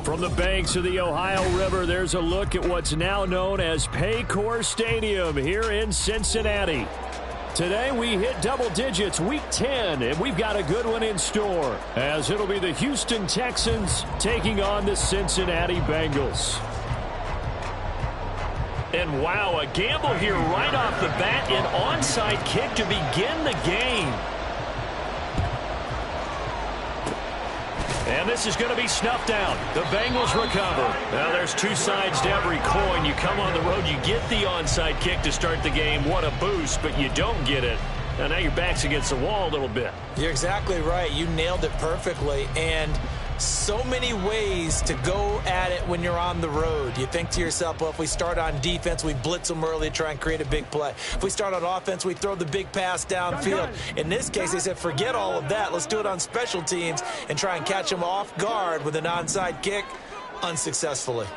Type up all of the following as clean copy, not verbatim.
From the banks of the Ohio River, there's a look at what's now known as Paycor Stadium here in Cincinnati. Today we hit double digits, week 10, and we've got a good one in store, as it'll be the Houston Texans taking on the Cincinnati Bengals. And wow, a gamble here right off the bat, an onside kick to begin the game. And this is going to be snuffed out. The Bengals recover. Now there's two sides to every coin. You come on the road, you get the onside kick to start the game. What a boost, but you don't get it. And now your back's against the wall a little bit. You're exactly right. You nailed it perfectly. And so many ways to go at it when you're on the road. You think to yourself, well, if we start on defense, we blitz them early, try and create a big play. If we start on offense, we throw the big pass downfield. In this case, they said, forget all of that. Let's do it on special teams and try and catch them off guard with an onside kick unsuccessfully.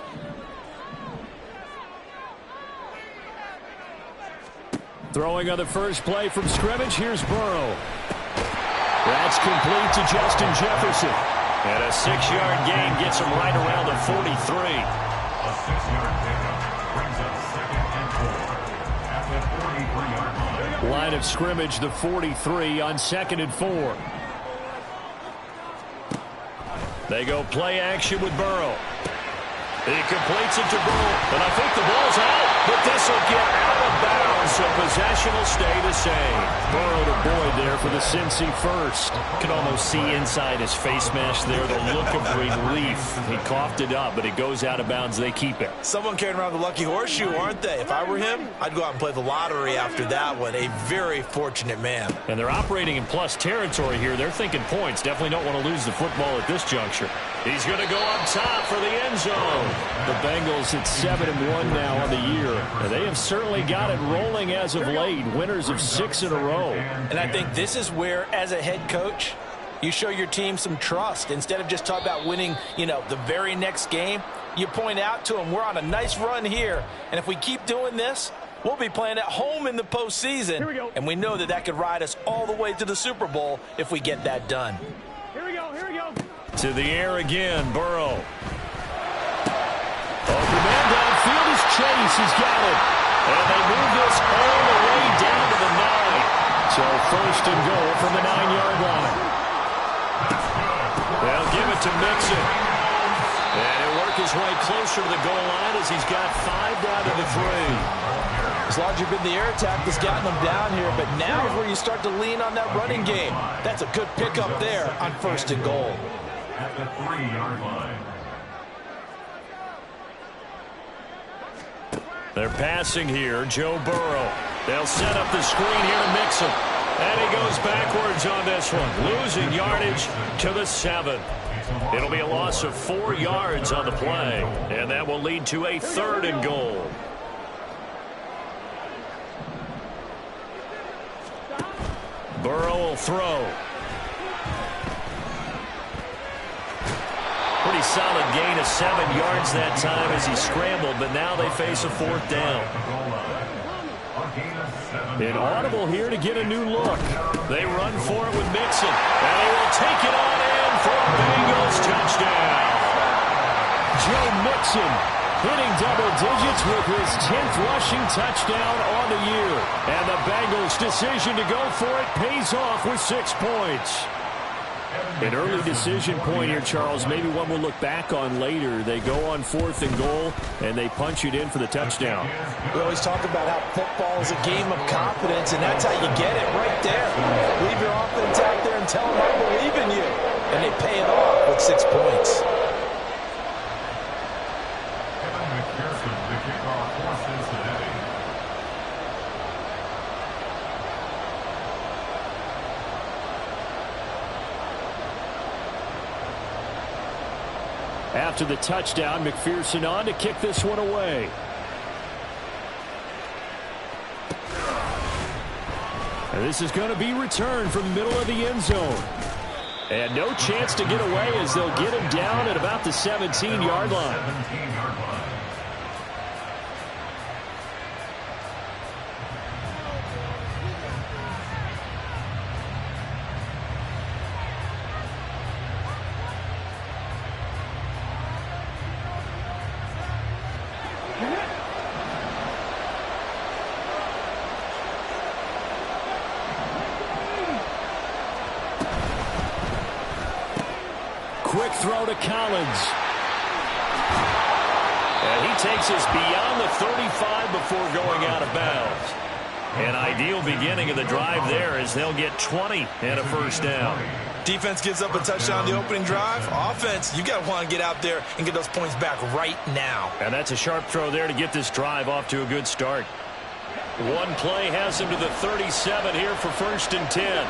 Throwing on the first play from scrimmage, here's Burrow. That's complete to Justin Jefferson. And a 6-yard gain gets him right around the 43. A 6-yard pickup brings up 2nd and 4 at the 43-yard line. Line of scrimmage, the 43 on 2nd and 4. They go play action with Burrow. He completes it to Burrow, and I think the ball's out, but this will get out of bounds, so possession will stay the same. Burrow to Boyd there for the Cincy first. You can almost see inside his face mask there, the look of relief. He coughed it up, but it goes out of bounds. They keep it. Someone carrying around the lucky horseshoe, aren't they? If I were him, I'd go out and play the lottery after that one. A very fortunate man. And they're operating in plus territory here. They're thinking points. Definitely don't want to lose the football at this juncture. He's going to go up top for the end zone. The Bengals at 7-1 now on the year. And they have certainly got it rolling as of late. Winners of 6 in a row. And I think this is where, as a head coach, you show your team some trust. Instead of just talking about winning, the very next game, you point out to them, we're on a nice run here. And if we keep doing this, we'll be playing at home in the postseason. And we know that could ride us all the way to the Super Bowl if we get that done. Here we go. To the air again, Burrow. Open man downfield is Chase. He's got it. And they move this all the way down to the 9. So 1st and goal from the 9-yard line. They'll give it to Mixon. And he'll work his way closer to the goal line as he's got 5 down to the 3. It's largely been the air attack that's gotten them down here, but now is where you start to lean on that running game. That's a good pickup there on 1st and goal. At the 3-yard line. They're passing here, Joe Burrow. They'll set up the screen here to Mixon. And he goes backwards on this one, losing yardage to the 7. It'll be a loss of 4 yards on the play, and that will lead to a 3rd and goal. Burrow will throw. Pretty solid gain of 7 yards that time as he scrambled, but now they face a 4th down. Inaudible here to get a new look. They run for it with Mixon, and he will take it on in for a Bengals touchdown. Joe Mixon hitting double digits with his 10th rushing touchdown on the year. And the Bengals' decision to go for it pays off with 6 points. An early decision point here, Charles, maybe one we'll look back on later. They go on 4th and goal, and they punch it in for the touchdown. We always talk about how football is a game of confidence, and that's how you get it right there. Leave your offense out there and tell them, I believe in you. And they pay it off with 6 points. Kevin McPherson, the kickoff for Cincinnati. After the touchdown, McPherson on to kick this one away. And this is going to be returned from the middle of the end zone. And no chance to get away as they'll get him down at about the 17-yard line. Quick throw to Collins. And he takes us beyond the 35 before going out of bounds. An ideal beginning of the drive there as they'll get 20 and a first down. Defense gives up a touchdown the opening drive. Offense, you got to want to get out there and get those points back right now. And that's a sharp throw there to get this drive off to a good start. One play has him to the 37 here for 1st and 10.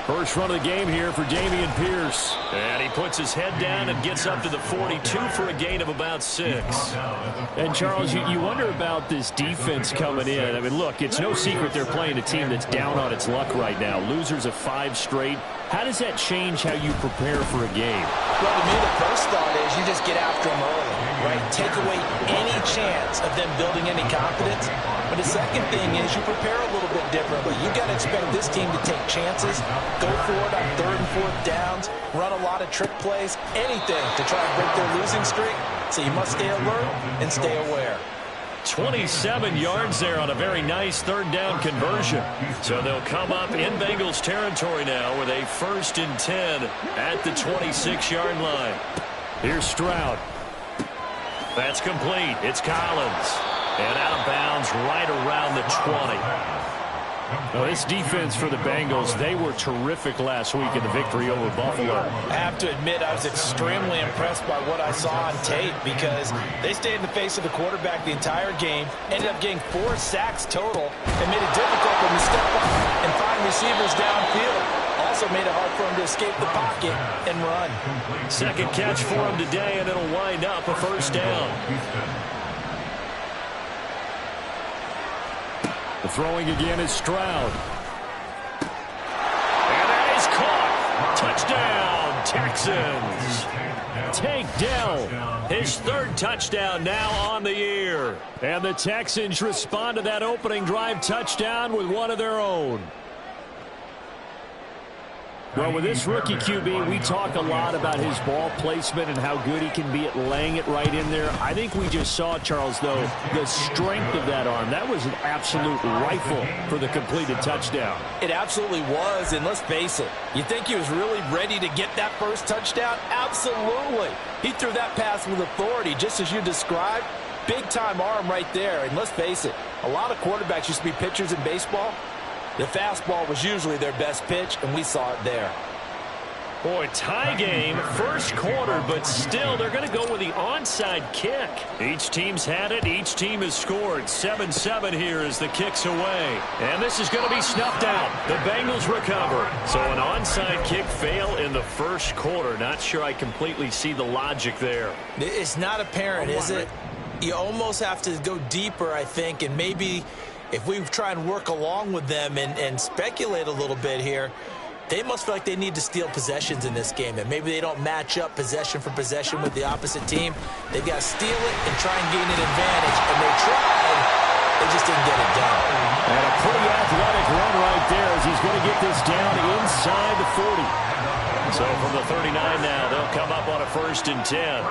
First run of the game here for Dameon Pierce. And he puts his head down and gets up to the 42 for a gain of about 6. And, Charles, you wonder about this defense coming in. I mean, look, it's no secret they're playing a team that's down on its luck right now. Losers of 5 straight. How does that change how you prepare for a game? Well, to me, the first thought is you just get after them early, right? Take away any chance of them building any confidence. But the second thing is you prepare a little bit differently. You got to expect this team to take chances, go for it on 3rd and 4th downs, run a lot of trick plays, anything to try and break their losing streak. So you must stay alert and stay aware. 27 yards there on a very nice 3rd down conversion. So they'll come up in Bengals territory now with a 1st and 10 at the 26-yard line. Here's Stroud. That's complete. It's Collins. And out of bounds right around the 20. Well, this defense for the Bengals, they were terrific last week in the victory over Buffalo. I have to admit, I was extremely impressed by what I saw on tape because they stayed in the face of the quarterback the entire game, ended up getting 4 sacks total, and made it difficult for him to step up and find receivers downfield. Also made it hard for him to escape the pocket and run. Second catch for him today, and it'll wind up a 1st down. The throwing again is Stroud. And that is caught. Touchdown, Texans. Tank Dell, his 3rd touchdown now on the year. And the Texans respond to that opening drive touchdown with one of their own. Well, with this rookie QB, we talk a lot about his ball placement and how good he can be at laying it right in there. I think we just saw, Charles, though, the strength of that arm. That was an absolute rifle for the completed touchdown. It absolutely was, and let's face it, you think he was really ready to get that first touchdown? Absolutely. He threw that pass with authority, just as you described. Big-time arm right there, and let's face it, a lot of quarterbacks used to be pitchers in baseball. The fastball was usually their best pitch, and we saw it there. Boy, tie game, 1st quarter, but still they're going to go with the onside kick. Each team's had it. Each team has scored. 7-7 here as the kick's away. And this is going to be snuffed out. The Bengals recover. So an onside kick fail in the 1st quarter. Not sure I completely see the logic there. It's not apparent, is it? You almost have to go deeper, I think, and maybe if we try and work along with them and speculate a little bit here, they must feel like they need to steal possessions in this game, and maybe they don't match up possession for possession with the opposite team. They've got to steal it and try and gain an advantage, and they tried. They just didn't get it done. And a pretty athletic run right there as he's going to get this down inside the 40. So from the 39 now, they'll come up on a 1st and 10.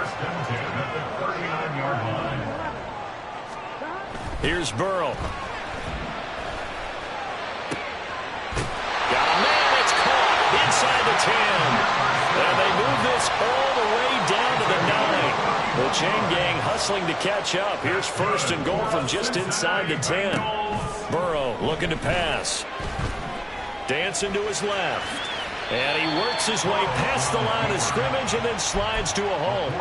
Here's Burrow. Got a man, it's caught inside the 10. And they move this all the way down to the 9. The chain gang hustling to catch up. Here's 1st and goal from just inside the 10. Burrow looking to pass. Dancing to his left. And he works his way past the line of scrimmage and then slides to a hole.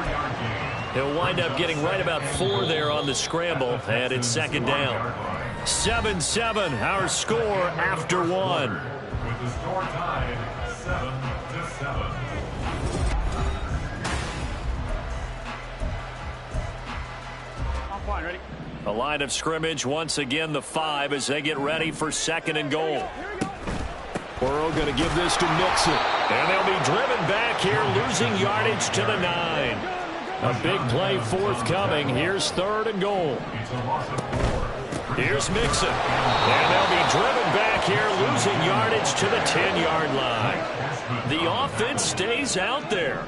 He'll wind up getting right about 4 there on the scramble, and it's second down. 7-7, our score after 1. With the score tied 7-7. Fine, ready? The line of scrimmage, once again, the 5 as they get ready for second and goal. Burrow going to give this to Mixon. And they'll be driven back here, losing yardage to the 9. A big play forthcoming. Here's third and goal. Here's Mixon. And they'll be driven back here, losing yardage to the 10-yard line. The offense stays out there.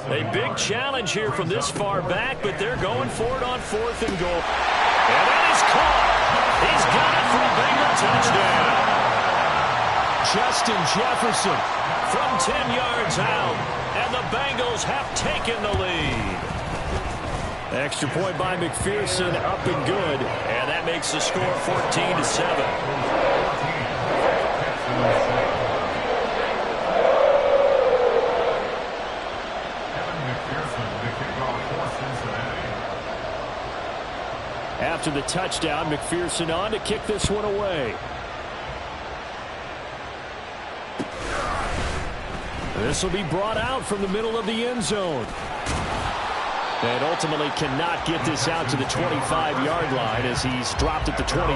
A big challenge here from this far back, but they're going for it on fourth and goal. And that is caught. He's got it for a Bengal touchdown. Justin Jefferson From 10 yards out, and the Bengals have taken the lead. Extra point by McPherson, up and good, and that makes the score 14-7. After the touchdown, McPherson on to kick this one away. This will be brought out from the middle of the end zone. And ultimately cannot get this out to the 25-yard line as he's dropped at the 23.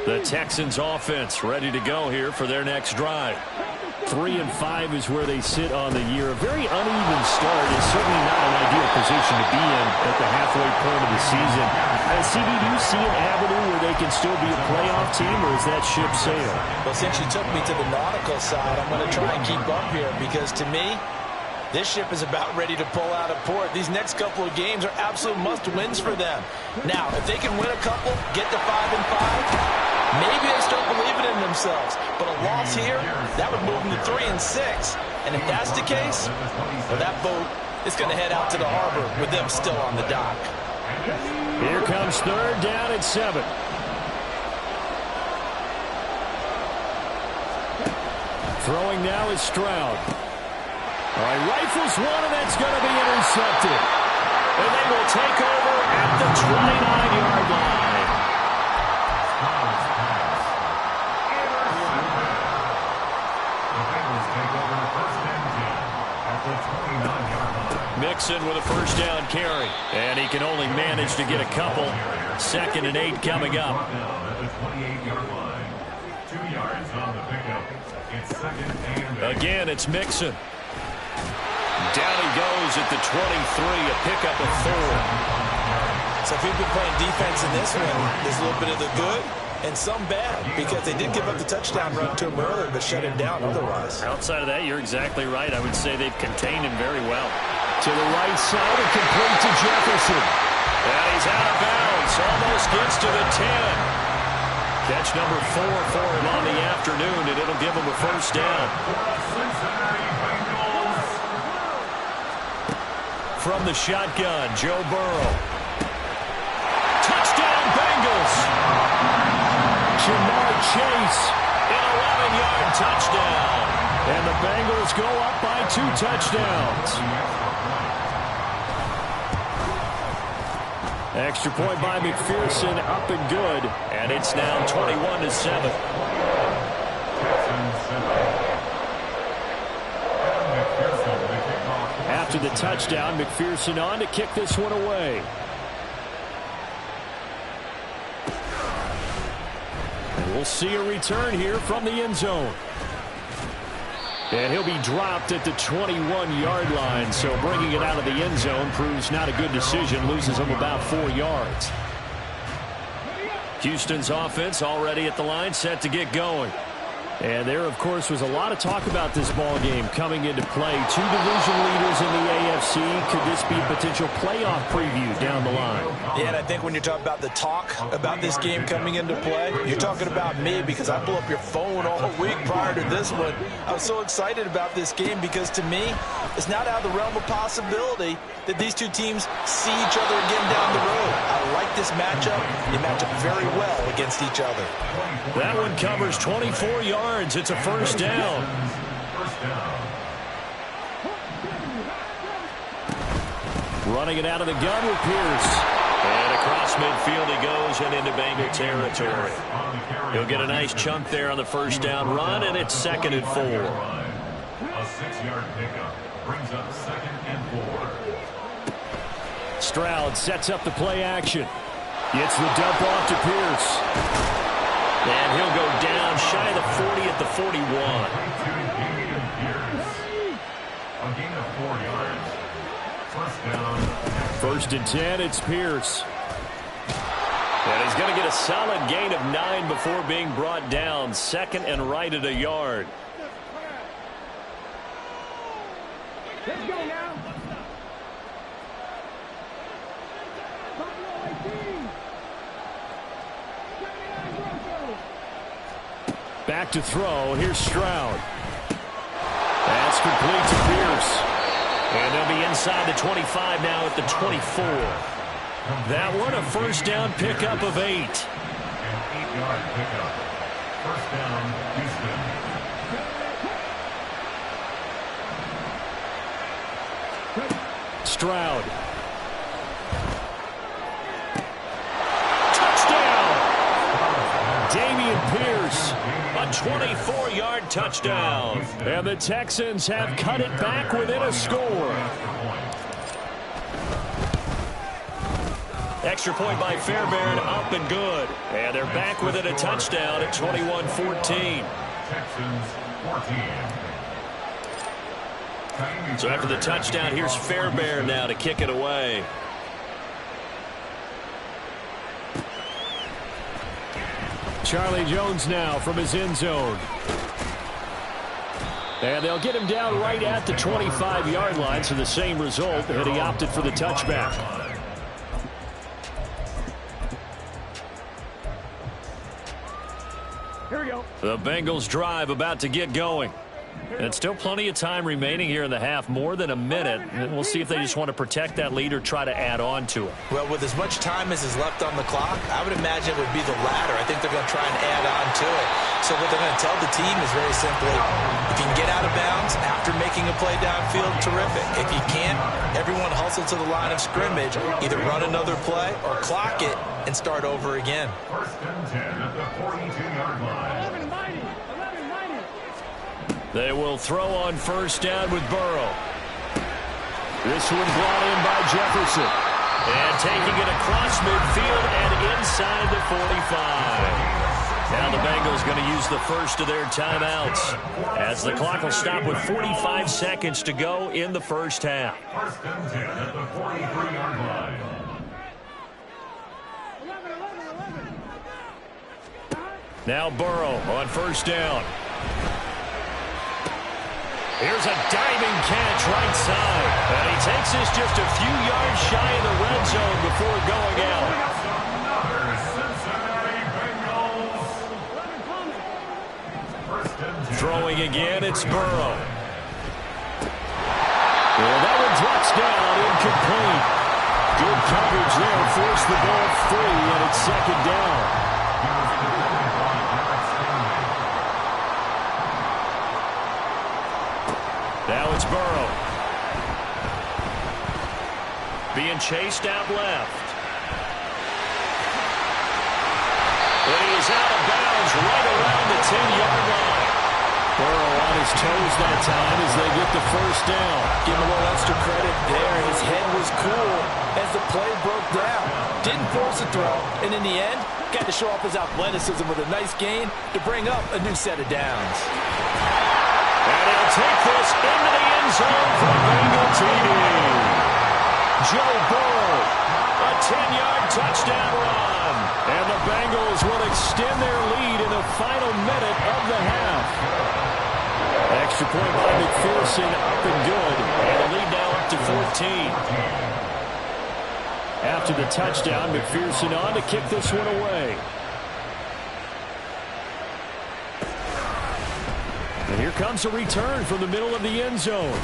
The Texans offense ready to go here for their next drive. 3-5 is where they sit on the year. A very uneven start is certainly not an ideal position to be in at the halfway point of the season. CD, do you see an avenue where they can still be a playoff team, or is that ship sailed? Well, since you took me to the nautical side, I'm going to try and keep up here because to me, this ship is about ready to pull out of port. These next couple of games are absolute must-wins for them. Now, if they can win a couple, get to 5-5, maybe they start believing in themselves. But a loss here, that would move them to 3-6. And if that's the case, well, that boat is going to head out to the harbor with them still on the dock. Here comes third down at 7. Throwing now is Stroud. All right, rifles one, and that's going to be intercepted. And they will take over at the 29-yard line. Mixon with a first down carry. And he can only manage to get a couple. 2nd and 8 coming up. Again, it's Mixon. Down he goes at the 23, a pickup of 4. So if you've been playing defense in this one, there's a little bit of the good and some bad, because they did give up the touchdown run to him earlier, but shut him down otherwise. Outside of that, you're exactly right. I would say they've contained him very well. To the right side and complete to Jefferson. And he's out of bounds. Almost gets to the 10. Catch number 4 for him on the afternoon, and it'll give him a first down. From the shotgun, Joe Burrow. Touchdown, Bengals! Jamar Chase. An 11-yard touchdown. And the Bengals go up by 2 touchdowns. Extra point by McPherson, up and good. And it's now 21-7. After the touchdown, McPherson on to kick this one away. And we'll see a return here from the end zone. And he'll be dropped at the 21-yard line, so bringing it out of the end zone proves not a good decision, loses him about 4 yards. Houston's offense already at the line, set to get going. And there, of course, was a lot of talk about this ball game coming into play. 2 division leaders in the AFC. Could this be a potential playoff preview down the line? Yeah, and I think when you're talking about the talk about this game coming into play, you're talking about me, because I blew up your phone all week prior to this one. I was so excited about this game because, to me, it's not out of the realm of possibility that these two teams see each other again down the road. I like this matchup. They match up very well against each other. That one covers 24 yards. It's a first down. Running it out of the gun with Pierce. And across midfield he goes and into Bengal territory. He'll get a nice chunk there on the first down run, and it's 2nd and 4. A 6-yard pickup brings up 2nd and 4. Stroud sets up the play action. Gets the dump off to Pierce. And he'll go down shy of the 40 at the 41. A gain of 4 yards. First down. 1st and 10, it's Pierce. And he's going to get a solid gain of 9 before being brought down. 2nd and right at a yard. Let's go now. Back to throw. Here's Stroud. That's complete to Pierce. And they'll be inside the 25 now at the 24. That one a first down pickup of 8. An 8-yard pickup. First down, Houston. Stroud. Touchdown! Dameon Pierce. A 24-yard touchdown. And the Texans have cut it back within a score. Extra point by Fairbairn, up and good. And they're back within a touchdown at 21-14. Texans 14. So after the touchdown, here's Fairbairn now to kick it away. Charlie Jones now from his end zone. And they'll get him down right at the 25-yard line, so the same result, and he opted for the touchback. Here we go. The Bengals drive about to get going. And still plenty of time remaining here in the half, more than a minute. And we'll see if they just want to protect that lead or try to add on to it. Well, with as much time as is left on the clock, I would imagine it would be the latter. I think they're going to try and add on to it. So what they're going to tell the team is very simply, if you can get out of bounds after making a play downfield, terrific. If you can't, everyone hustle to the line of scrimmage, either run another play or clock it and start over again. First and 10 at the 42-yard line. 11-90. 11-90. They will throw on first down with Burrow. This one brought in by Jefferson. And taking it across midfield and inside the 45. Now the Bengals going to use the first of their timeouts as the clock will stop with 45 seconds to go in the first half. First and 10 at the 43-yard line. 11-11-11. Now Burrow on first down. Here's a diving catch right side. And he takes this just a few yards shy of the red zone before going out. Another Cincinnati Bengals. First and 10. Throwing again, it's Burrow. Well, that one drops down, incomplete. Good coverage there, forced the ball free, and it's second down. Now it's Burrow. Being chased out left. And he is out of bounds right around the 10-yard line. Burrow on his toes that time as they get the first down. Give him a little extra credit there. His head was cool as the play broke down. Didn't force a throw, and in the end, got to show off his athleticism with a nice gain to bring up a new set of downs. And he'll take this into the end zone for Bengal TD. Joe Burrow, a 10-yard touchdown run. And the Bengals will extend their lead in the final minute of the half. Extra point by McPherson, up and good. And the lead now up to 14. After the touchdown, McPherson on to kick this one away. And here comes a return from the middle of the end zone.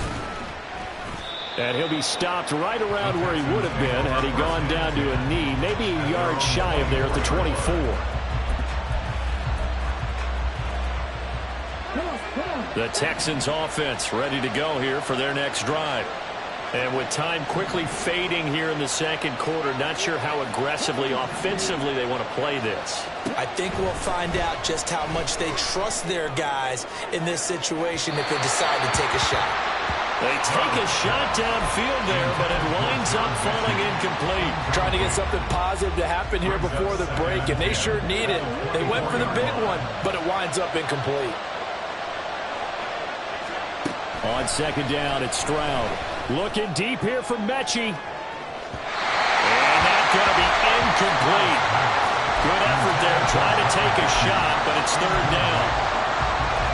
And he'll be stopped right around where he would have been had he gone down to a knee, maybe a yard shy of there at the 24. The Texans offense ready to go here for their next drive. And with time quickly fading here in the second quarter, not sure how aggressively, offensively they want to play this. I think we'll find out just how much they trust their guys in this situation if they decide to take a shot. They take a shot downfield there, but it winds up falling incomplete. Trying to get something positive to happen here before the break, and they sure need it. They went for the big one, but it winds up incomplete. On second down, it's Stroud. Looking deep here for Mechie. And that's going to be incomplete. Good effort there, trying to take a shot, but it's third down.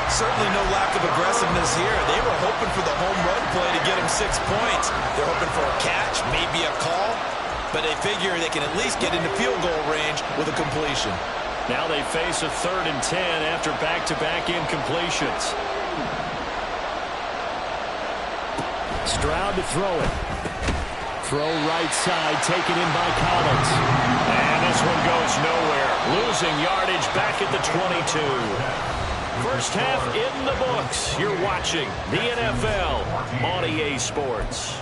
Certainly no lack of aggressiveness here. They were hoping for the home run play to get them 6 points. They're hoping for a catch, maybe a call, but they figure they can at least get into field goal range with a completion. Now they face a 3rd and 10 after back-to-back incompletions. Stroud to throw it. Throw right side, taken in by Collins. And this one goes nowhere. Losing yardage back at the 22. First half in the books. You're watching the NFL on EA Sports.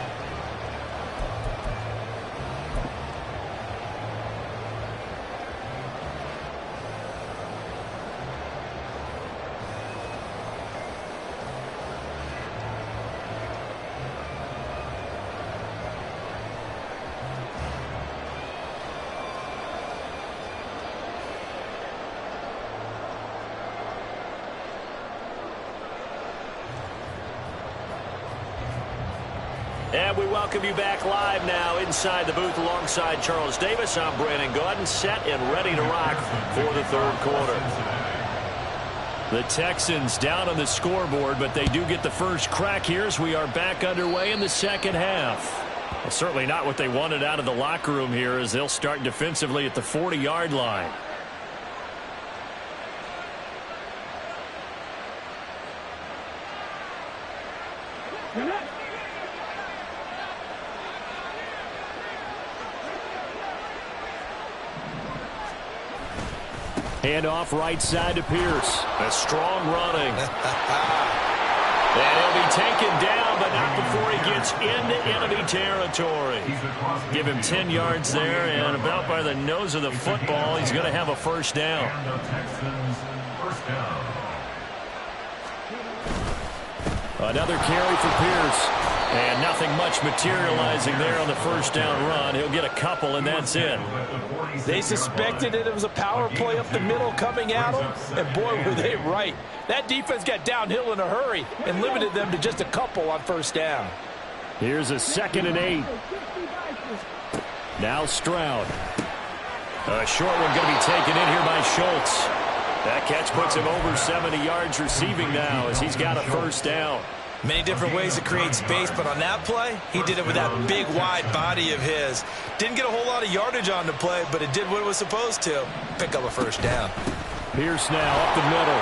And we welcome you back live now inside the booth alongside Charles Davis. I'm Brandon Gaudin, set and ready to rock for the third quarter. The Texans down on the scoreboard, but they do get the first crack here as we are back underway in the second half. Well, certainly not what they wanted out of the locker room here as they'll start defensively at the 40-yard line. Hand off right side to Pierce. A strong running. And he'll be taken down, but not before he gets into enemy territory. Give him 10 yards there, and about by the nose of the football, he's going to have a first down. Another carry for Pierce. And nothing much materializing there on the first down run. He'll get a couple, and that's it. They suspected it was a power play up the middle coming at them, and boy, were they right. That defense got downhill in a hurry and limited them to just a couple on first down. Here's a 2nd and 8. Now Stroud. A short one going to be taken in here by Schultz. That catch puts him over 70 yards receiving now as he's got a first down. Many different ways to create space, but on that play, he did it with that big, wide body of his. Didn't get a whole lot of yardage on the play, but it did what it was supposed to. Pick up a first down. Pierce now up the middle.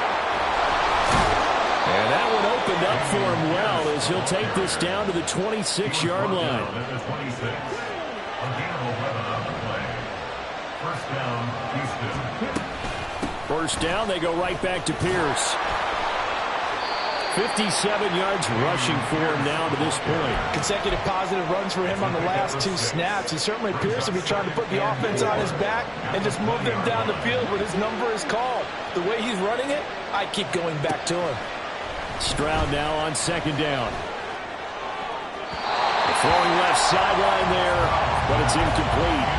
And that one opened up for him well as he'll take this down to the 26-yard line. First down, they go right back to Pierce. 57 yards rushing for him now to this point. Consecutive positive runs for him on the last 2 snaps. He certainly appears to be trying to put the offense on his back and just move them down the field when his number is called. The way he's running it, I keep going back to him. Stroud now on second down. Throwing left sideline there, but it's incomplete.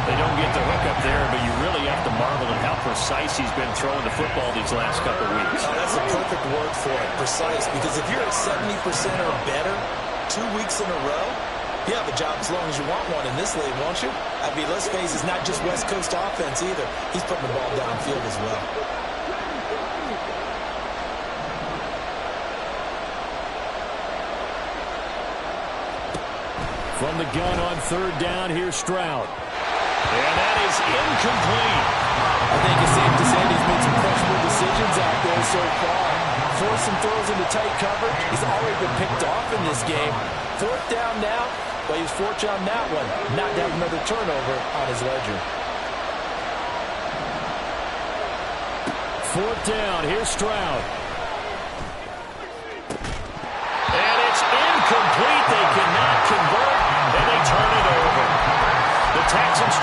They don't get the hook up there, but you really have to marvel at how precise he's been throwing the football these last couple of weeks. Oh, that's the perfect word for it, precise, because if you're at 70% or better 2 weeks in a row, you have a job as long as you want one in this league, won't you? I mean, let's face it, it's not just West Coast offense either. He's putting the ball downfield as well. From the gun on third down, here's Stroud. And that is incomplete. I think it's safe to say he's made some questionable decisions out there so far. Forced some throws into tight coverage. He's already been picked off in this game. Fourth down now. Well, he was fortunate on that one. Not to have another turnover on his ledger. Fourth down. Here's Stroud.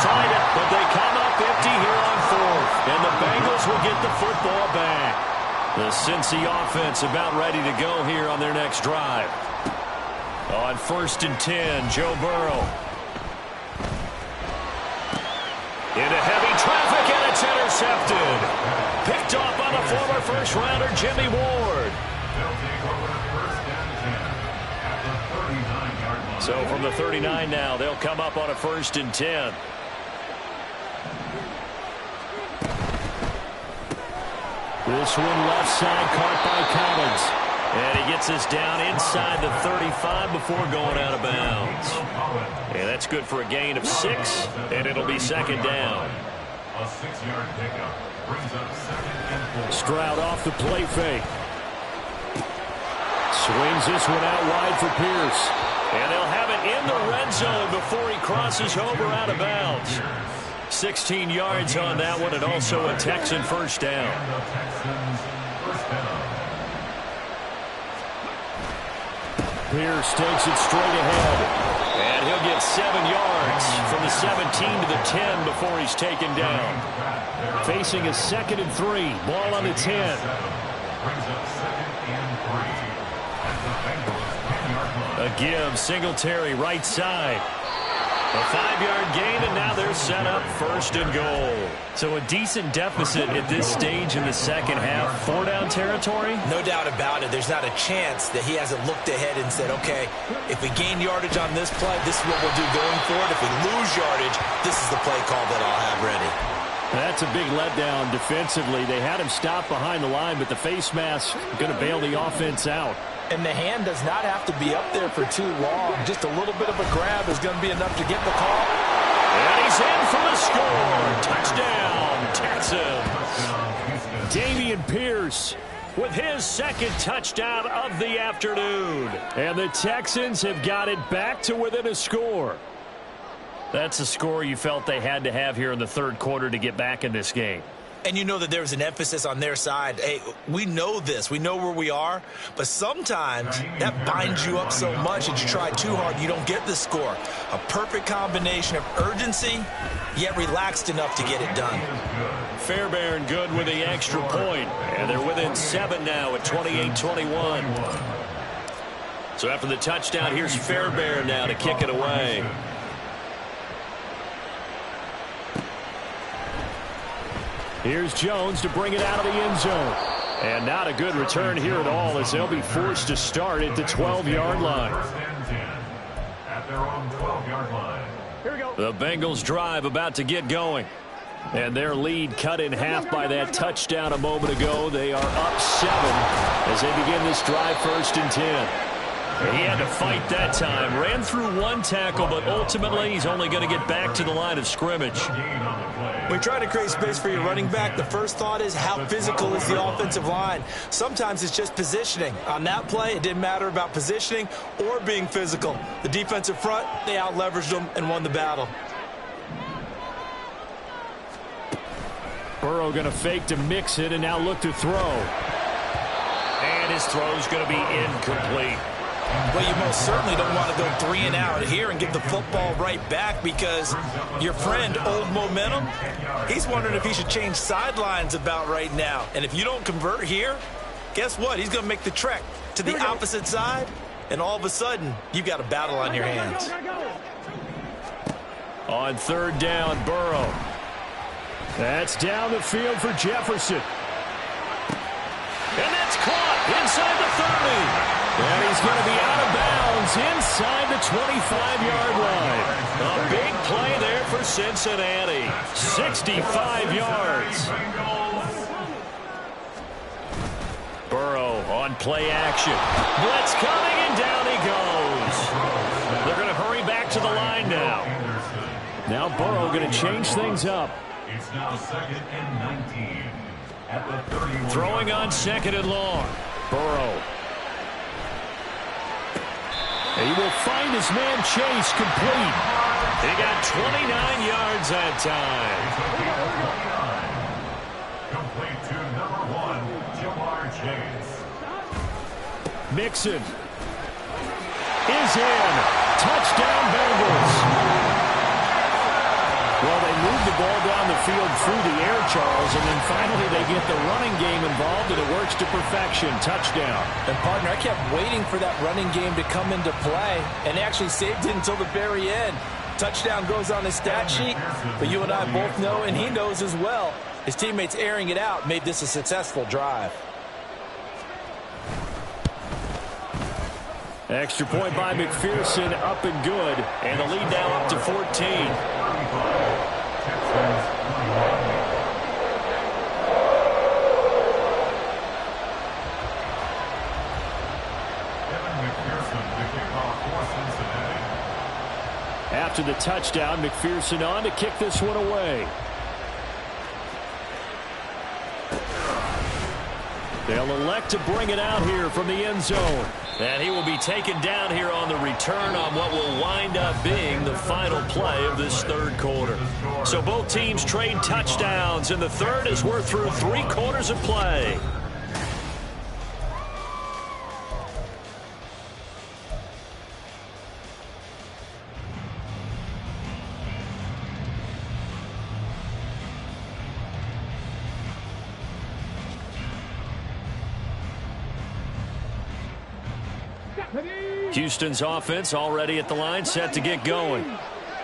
tried it, but they come up empty here on fourth. And the Bengals will get the football back. The Cincy offense about ready to go here on their next drive. On 1st and 10, Joe Burrow. Into heavy traffic, and it's intercepted. Picked off by the former first-rounder, Jimmy Ward. So from the 39 now, they'll come up on a 1st and 10. This one left side caught by Collins. And he gets us down inside the 35 before going out of bounds. And that's good for a gain of 6, and it'll be 2nd down. A 6-yard pickup brings up 2nd and 4. Stroud off the play fake. Swings this one out wide for Pierce. And they'll have it in the red zone before he crosses over out of bounds. 16 yards on that one, and also a Texan first down. Pierce takes it straight ahead. And he'll get 7 yards from the 17 to the 10 before he's taken down. Facing a 2nd and 3. Ball on the 10. A give, Singletary right side. A 5-yard gain, and now they're set up 1st and goal. So a decent deficit at this stage in the second half. 4-down territory? No doubt about it. There's not a chance that he hasn't looked ahead and said, okay, if we gain yardage on this play, this is what we'll do going forward. If we lose yardage, this is the play call that I'll have ready. That's a big letdown defensively. They had him stop behind the line, but the face mask going to bail the offense out. And the hand does not have to be up there for too long. Just a little bit of a grab is going to be enough to get the call. And he's in for the score. Touchdown, Texans. Dameon Pierce with his 2nd touchdown of the afternoon. And the Texans have got it back to within a score. That's a score you felt they had to have here in the 3rd quarter to get back in this game. And you know that there was an emphasis on their side. Hey, we know this. We know where we are. But sometimes that binds you up so much that you try too hard, you don't get the score. A perfect combination of urgency, yet relaxed enough to get it done. Fairbairn good with the extra point. And they're within 7 now at 28-21. So after the touchdown, here's Fairbairn now to kick it away. Here's Jones to bring it out of the end zone. And not a good return here at all, as they'll be forced to start at the 12-yard line. At their own 12-yard line. Here we go. The Bengals drive about to get going. And their lead cut in half by that touchdown a moment ago. They are up 7 as they begin this drive 1st and 10. He had to fight that time. Ran through 1 tackle, but ultimately he's only going to get back to the line of scrimmage. When you try to create space for your running back, the first thought is how physical is the offensive line. Sometimes it's just positioning. On that play, it didn't matter about positioning or being physical. The defensive front, they out-leveraged them and won the battle. Burrow going to fake to mix it and now look to throw. And his throw's going to be incomplete. Well, you most certainly don't want to go 3 and out here and give the football right back, because your friend, Old Momentum, he's wondering if he should change sidelines about right now. And if you don't convert here, guess what? He's going to make the trek to the opposite side, and all of a sudden, you've got a battle on your hands. On 3rd down, Burrow. That's down the field for Jefferson. And that's caught inside the 30. And he's going to be out of bounds inside the 25-yard line. A big play there for Cincinnati. 65 yards. Burrow on play action. Blitz coming, and down he goes. They're going to hurry back to the line now. Now Burrow going to change things up. It's now 2nd and 19. At the 31. Throwing on 2nd and long. Burrow. He will find his man Chase complete. He got 29 yards that time. Complete to number 1, Jamar Chase. Mixon is in. Touchdown Bengals. Well, the ball down the field through the air, Charles, and then finally they get the running game involved, and it works to perfection. Touchdown. And, partner, I kept waiting for that running game to come into play, and actually saved it until the very end. Touchdown goes on his stat sheet, but you and I both know, and he knows as well, his teammates airing it out made this a successful drive. Extra point by McPherson, up and good, and the lead now up to 14. After the touchdown, McPherson on to kick this one away. They'll elect to bring it out here from the end zone. And he will be taken down here on the return on what will wind up being the final play of this third quarter. So both teams trade touchdowns, and the third as we're through 3 quarters of play. Houston's offense already at the line, set to get going.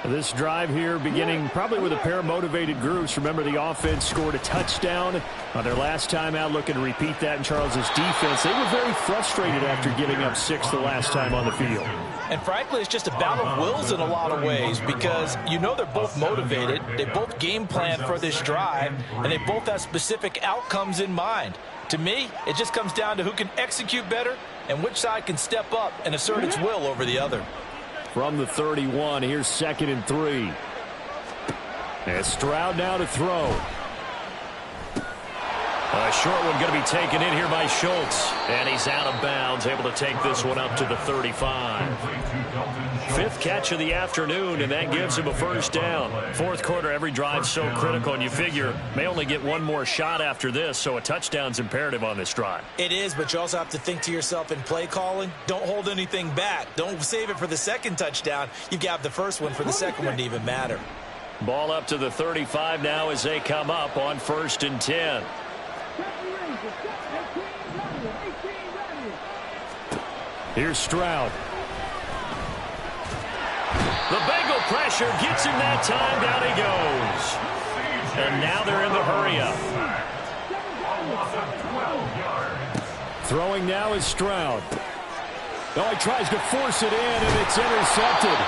This drive here beginning probably with a pair of motivated groups. Remember, the offense scored a touchdown on their last time out, looking to repeat that in Charles's defense. They were very frustrated after giving up 6 the last time on the field. And frankly, it's just a battle of wills in a lot of ways, because you know they're both motivated, they both game plan for this drive, and they both have specific outcomes in mind. To me, it just comes down to who can execute better and which side can step up and assert its will over the other. From the 31, here's 2nd and 3. And Stroud now to throw. A short one going to be taken in here by Schultz. And he's out of bounds, able to take this one up to the 35. 5th catch of the afternoon, and that gives him a first down. Fourth quarter, every drive's so critical, and you figure may only get one more shot after this, so a touchdown's imperative on this drive. It is, but you also have to think to yourself in play calling, don't hold anything back. Don't save it for the second touchdown. You've got the first one for the second one to even matter. Ball up to the 35 now as they come up on 1st and 10. Here's Stroud. The Bengal pressure gets him that time. Down he goes. And now they're in the hurry-up. Throwing now is Stroud. Oh, he tries to force it in, and it's intercepted.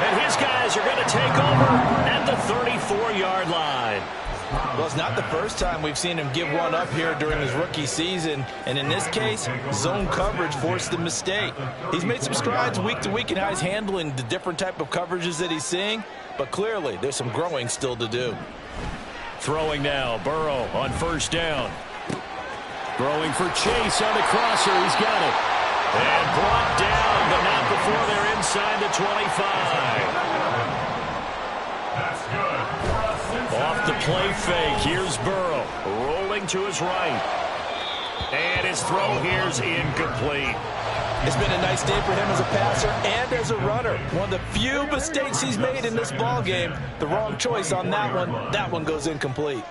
And his guys are going to take over at the 34-yard line. Well, it's not the first time we've seen him give one up here during his rookie season. And in this case, zone coverage forced the mistake. He's made some strides week to week in how he's handling the different type of coverages that he's seeing. But clearly, there's some growing still to do. Throwing now, Burrow on 1st down. Throwing for Chase on the crosser. He's got it. And brought down, but not before they're inside the 25. Off the play fake, here's Burrow, rolling to his right. And his throw here's incomplete. It's been a nice day for him as a passer and as a runner. One of the few mistakes he's made in this ball game. The wrong choice on that one. That one goes incomplete.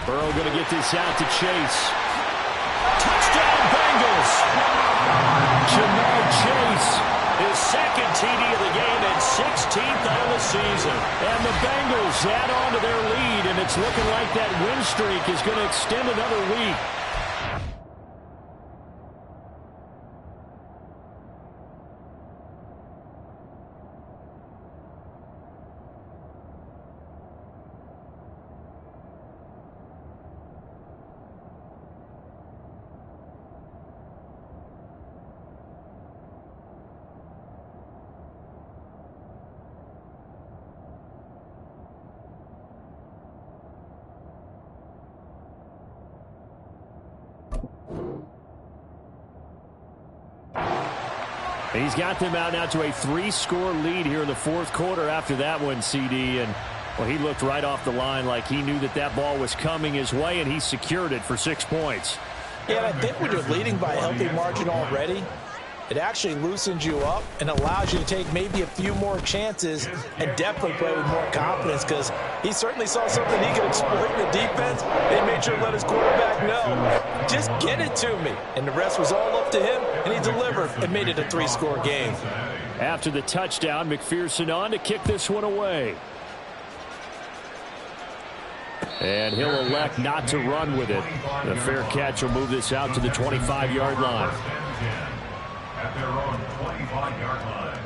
Burrow going to get this out to Chase. Touchdown Bengals! Ja'Marr Chase. His second TD of the game and 16th of the season. And the Bengals add on to their lead, and it's looking like that win streak is going to extend another week. He's got them out now to a 3-score lead here in the fourth quarter after that one, CD. And, well, he looked right off the line like he knew that that ball was coming his way, and he secured it for 6 points. Yeah, and I think when you're leading by a healthy margin already, It actually loosens you up and allows you to take maybe a few more chances and definitely play with more confidence, because he certainly saw something he could exploit in the defense. They made sure to let his quarterback know, just get it to me. And the rest was all up to him, and he delivered and made it a 3-score game. After the touchdown, McPherson on to kick this one away. And he'll elect not to run with it. The fair catch will move this out to the 25-yard line. At their own 25-yard line.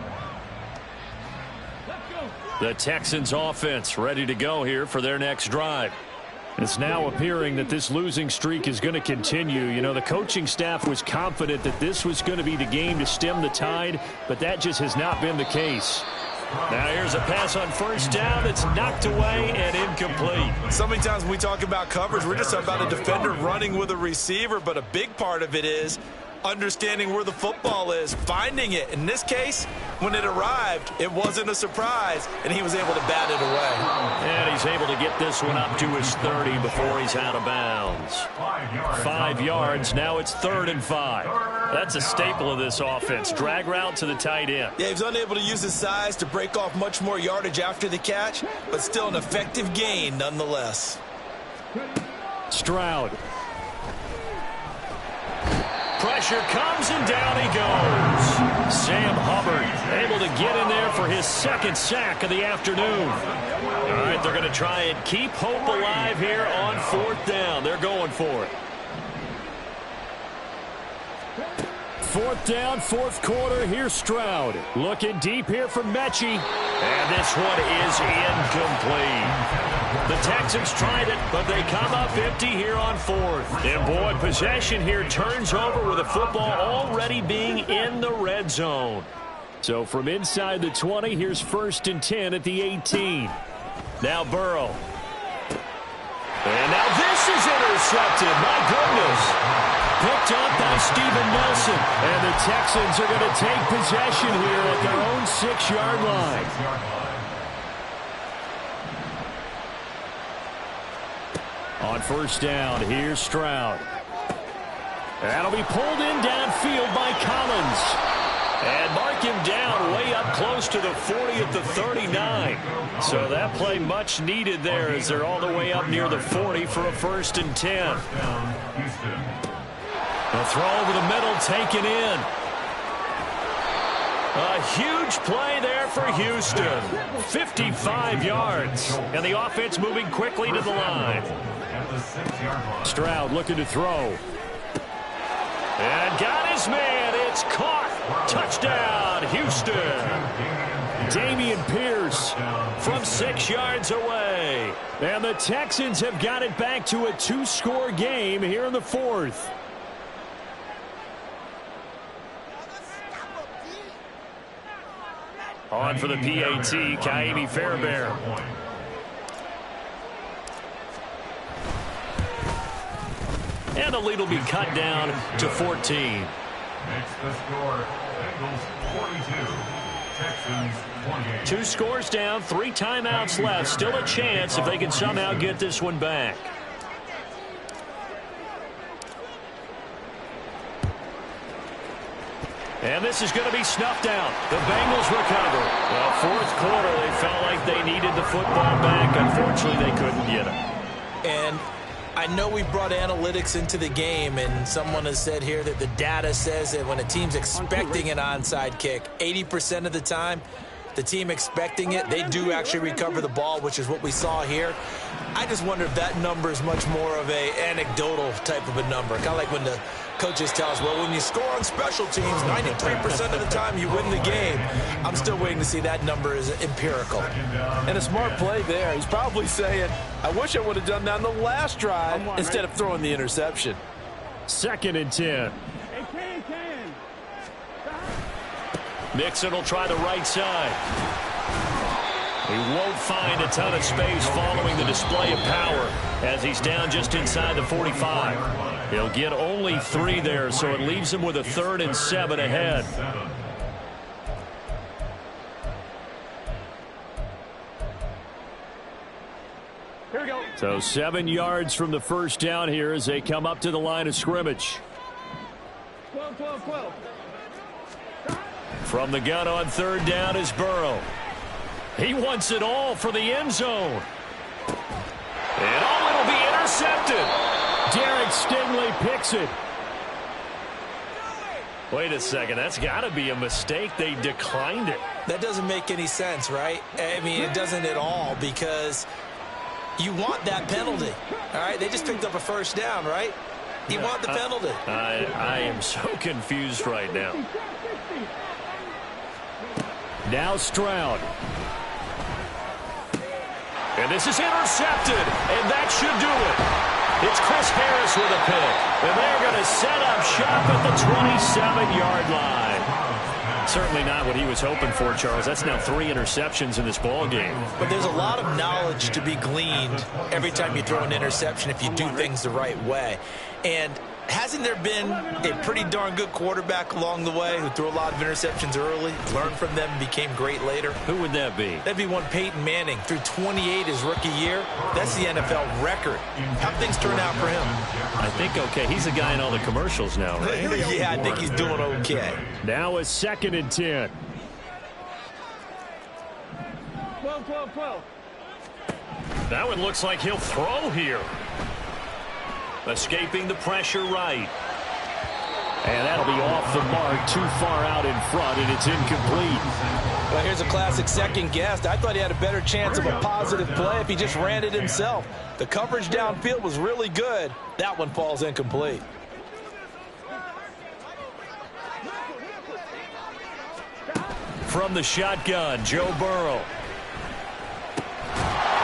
The Texans offense ready to go here for their next drive. It's now appearing that this losing streak is going to continue. You know, the coaching staff was confident that this was going to be the game to stem the tide, but that just has not been the case. Now here's a pass on first down that's knocked away and incomplete. So many times when we talk about coverage, we're just about a defender running with a receiver, but a big part of it is understanding where the football is, finding it. In this case, when it arrived, it wasn't a surprise, and he was able to bat it away. And he's able to get this one up to his 30 before he's out of bounds. 5 yards. Now it's 3rd and 5. That's a staple of this offense. Drag route to the tight end. Yeah, he was unable to use his size to break off much more yardage after the catch, but still an effective gain nonetheless. Stroud. Pressure comes, and down he goes. Sam Hubbard able to get in there for his 2nd sack of the afternoon. All right, they're going to try and keep hope alive here on 4th down. They're going for it. 4th down, 4th quarter. Here's Stroud. Looking deep here for Mechie. And this one is incomplete. The Texans tried it, but they come up empty here on 4th. And boy, possession here turns over with the football already being in the red zone. So from inside the 20, here's 1st and 10 at the 18. Now Burrow. And now this is intercepted. My goodness. Picked up by Steven Nelson. And the Texans are going to take possession here at their own 6-yard line. On first down, here's Stroud. That'll be pulled in downfield by Collins. And mark him down way up close to the 40 at the 39. So that play much needed there as they're all the way up near the 40 for a 1st and 10. The throw over the middle taken in. A huge play there for Houston. 55 yards. And the offense moving quickly to the line. Stroud looking to throw. And got his man. It's caught. Touchdown, Houston. Dameon Pierce from 6 yards away. And the Texans have got it back to a 2-score game here in the 4th. On for the PAT, Ka'imi Fairbairn. And the lead will be cut down to 14. Makes the score Bengals 42, Texans 28. 2 scores down, 3 timeouts left. Still a chance if they can somehow get this one back. And this is going to be snuffed out. The Bengals recover. Well, 4th quarter, they felt like they needed the football back. Unfortunately, they couldn't get it. And I know we brought analytics into the game, and someone has said here that the data says that when a team's expecting an onside kick, 80% of the time, the team expecting it, they do actually recover the ball, which is what we saw here. I just wonder if that number is much more of a anecdotal type of a number. Kind of like when the coaches tell us, well, when you score on special teams, 93% of the time you win the game. I'm still waiting to see that number is empirical. And a smart play there. He's probably saying, I wish I would have done that on the last drive instead of throwing the interception. 2nd and 10. Mixon will try the right side. He won't find a ton of space following the display of power as he's down just inside the 45. He'll get only 3 there, so it leaves him with a 3rd and 7 ahead. Here we go. So 7 yards from the first down here as they come up to the line of scrimmage. 12, 12, 12. From the gun on third down is Burrow. He wants it all for the end zone. And it'll be intercepted. Derek Stingley picks it. Wait a second, that's got to be a mistake. They declined it. That doesn't make any sense, right? I mean, it doesn't at all, because you want that penalty. All right, they just picked up a first down, right? You want the penalty. I am so confused right now. Now Stroud. And this is intercepted, and that should do it. It's Chris Harris with a pick, and they're going to set up shop at the 27-yard line. Certainly not what he was hoping for, Charles. That's now 3 interceptions in this ball game. But there's a lot of knowledge to be gleaned every time you throw an interception if you do things the right way. And hasn't there been a pretty darn good quarterback along the way who threw a lot of interceptions early, learned from them, and became great later? Who would that be? That'd be one Peyton Manning. Threw 28 his rookie year. That's the NFL record. How'd things turn out for him? I think okay. He's the guy in all the commercials now, right? Yeah, I think he's doing okay. Now a 2nd and 10. 12. That one looks like he'll throw here. Escaping the pressure right. And that'll be off the mark, too far out in front, and it's incomplete. Well, here's a classic second guess. I thought he had a better chance of a positive play if he just ran it himself. The coverage downfield was really good. That one falls incomplete. From the shotgun, Joe Burrow.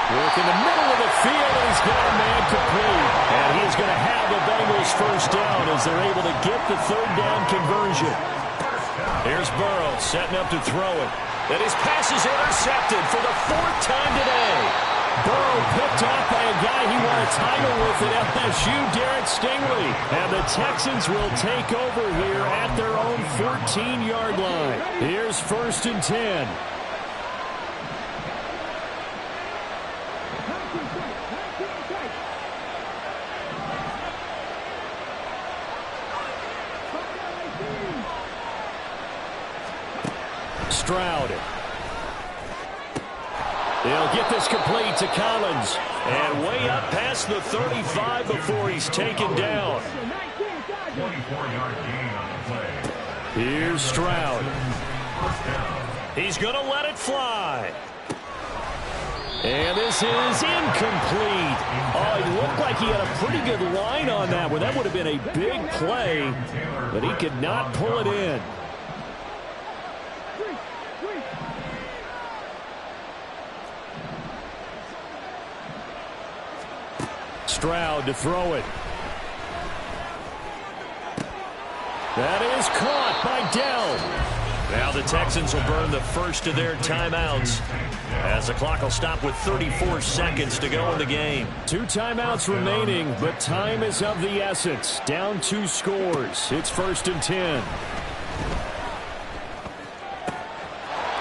Work in the middle of the field, and he's got a man complete. And he's going to have the Bengals first down as they're able to get the 3rd down conversion. Here's Burrow setting up to throw it. And his pass is intercepted for the 4th time today. Burrow picked off by a guy he won a title with at LSU, Derek Stingley. And the Texans will take over here at their own 14-yard line. Here's 1st and 10. Stroud. They'll get this complete to Collins. And way up past the 35 before he's taken down. 24-yard gain on the play. Here's Stroud. He's going to let it fly. And this is incomplete. Oh, it looked like he had a pretty good line on that one. That would have been a big play, but he could not pull it in. Stroud to throw it. That is caught by Dell. Now the Texans will burn the first of their timeouts as the clock will stop with 34 seconds to go in the game. 2 timeouts remaining, but time is of the essence. Down 2 scores. It's 1st and 10.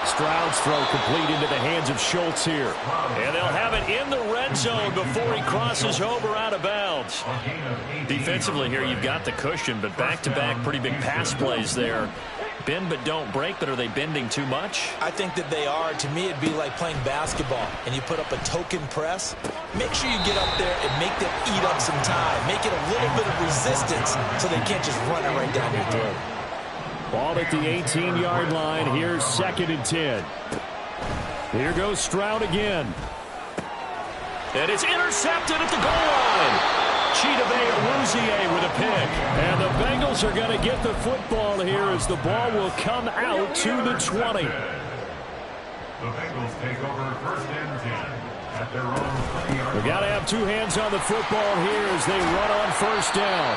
Stroud's throw complete into the hands of Schultz here. And they'll have it in the red zone before he crosses over out of bounds. Defensively here, you've got the cushion, but back-to-back pretty big pass plays there. Bend but don't break, but are they bending too much? I think that they are. To me, it'd be like playing basketball, and you put up a token press. Make sure you get up there and make them eat up some time. Make it a little bit of resistance so they can't just run it right down your throat. Ball at the 18-yard line. Here's 2nd and 10. Here goes Stroud again. And it's intercepted at the goal line. Chidobe with a pick. And the Bengals are going to get the football here as the ball will come out to the 20. The Bengals take over 1st and 10 at their own 30-yard line. We've got to have 2 hands on the football here as they run on 1st down.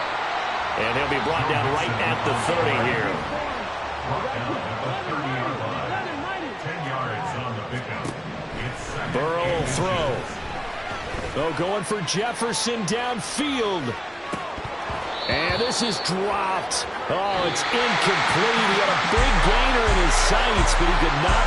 And he'll be brought down right at the 30 here. Brought down at the 30-yard line. 10 yards on the pickup. It's 2nd Burrow will and throw. 10. Oh, going for Jefferson downfield. And this is dropped. Oh, it's incomplete. He had a big gainer in his sights, but he could not